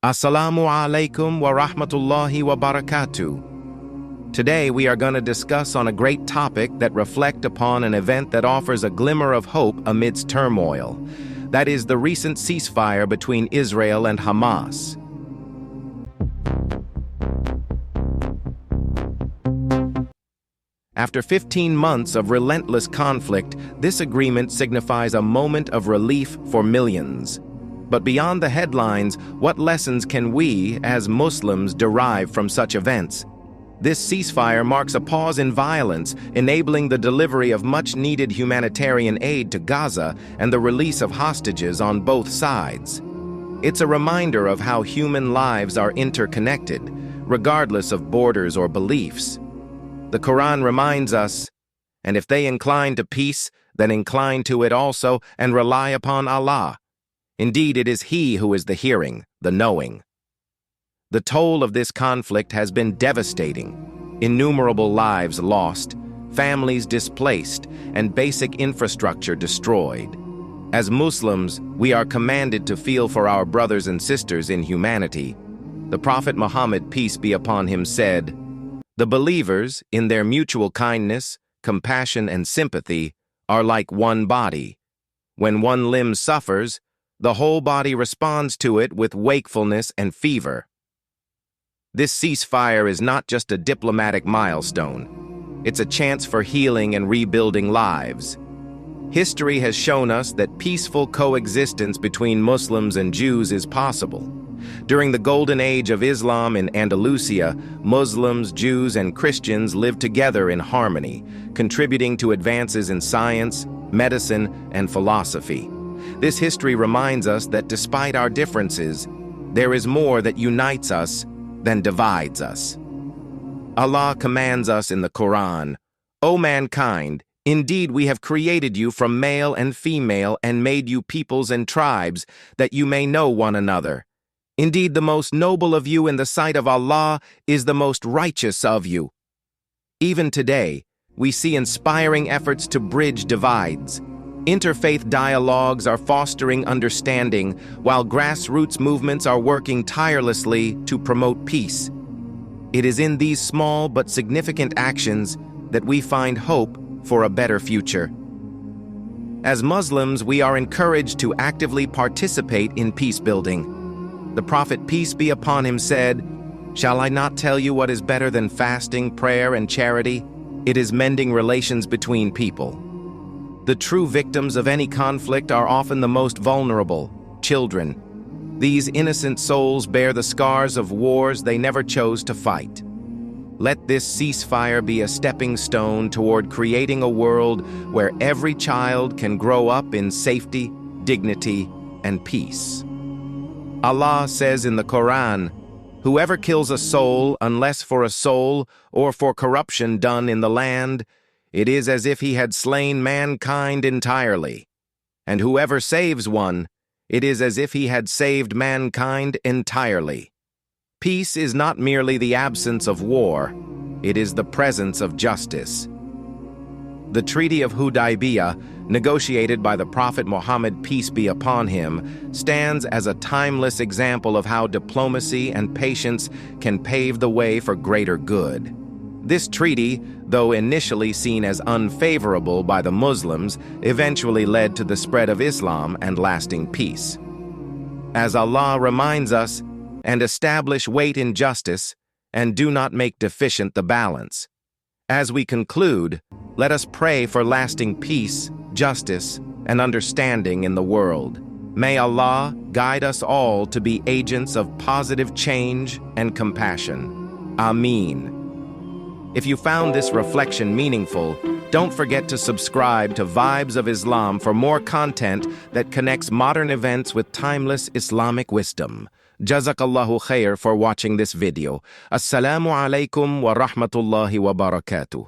Assalamu alaikum wa rahmatullahi wa barakatuh. Today we are going to discuss on a great topic that reflect upon an event that offers a glimmer of hope amidst turmoil. That is the recent ceasefire between Israel and Hamas. After 15 months of relentless conflict, this agreement signifies a moment of relief for millions. But beyond the headlines, what lessons can we, as Muslims, derive from such events? This ceasefire marks a pause in violence, enabling the delivery of much-needed humanitarian aid to Gaza and the release of hostages on both sides. It's a reminder of how human lives are interconnected, regardless of borders or beliefs. The Quran reminds us, "And if they incline to peace, then incline to it also, and rely upon Allah. Indeed, it is He who is the hearing, the knowing." The toll of this conflict has been devastating. Innumerable lives lost, families displaced, and basic infrastructure destroyed. As Muslims, we are commanded to feel for our brothers and sisters in humanity. The Prophet Muhammad, peace be upon him, said, "The believers, in their mutual kindness, compassion, and sympathy, are like one body. When one limb suffers, the whole body responds to it with wakefulness and fever." This ceasefire is not just a diplomatic milestone. It's a chance for healing and rebuilding lives. History has shown us that peaceful coexistence between Muslims and Jews is possible. During the golden age of Islam in Andalusia, Muslims, Jews, and Christians lived together in harmony, contributing to advances in science, medicine, and philosophy. This history reminds us that despite our differences, there is more that unites us than divides us. Allah commands us in the Quran, "O mankind, indeed we have created you from male and female and made you peoples and tribes, that you may know one another. Indeed, the most noble of you in the sight of Allah is the most righteous of you." Even today, we see inspiring efforts to bridge divides. Interfaith dialogues are fostering understanding, while grassroots movements are working tirelessly to promote peace. It is in these small but significant actions that we find hope for a better future. As Muslims, we are encouraged to actively participate in peace building. The Prophet, peace be upon him, said, "Shall I not tell you what is better than fasting, prayer, and charity? It is mending relations between people." The true victims of any conflict are often the most vulnerable, children. These innocent souls bear the scars of wars they never chose to fight. Let this ceasefire be a stepping stone toward creating a world where every child can grow up in safety, dignity, and peace. Allah says in the Quran, "Whoever kills a soul, unless for a soul or for corruption done in the land, it is as if he had slain mankind entirely. And whoever saves one, it is as if he had saved mankind entirely." Peace is not merely the absence of war, it is the presence of justice. The Treaty of Hudaybiyah, negotiated by the Prophet Muhammad, peace be upon him, stands as a timeless example of how diplomacy and patience can pave the way for greater good. This treaty, though initially seen as unfavorable by the Muslims, eventually led to the spread of Islam and lasting peace. As Allah reminds us, "And establish weight in justice, and do not make deficient the balance." As we conclude, let us pray for lasting peace, justice, and understanding in the world. May Allah guide us all to be agents of positive change and compassion. Ameen. If you found this reflection meaningful, don't forget to subscribe to Vibes of Islam for more content that connects modern events with timeless Islamic wisdom. Jazakallahu khair for watching this video. Assalamu alaikum wa rahmatullahi wa barakatuh.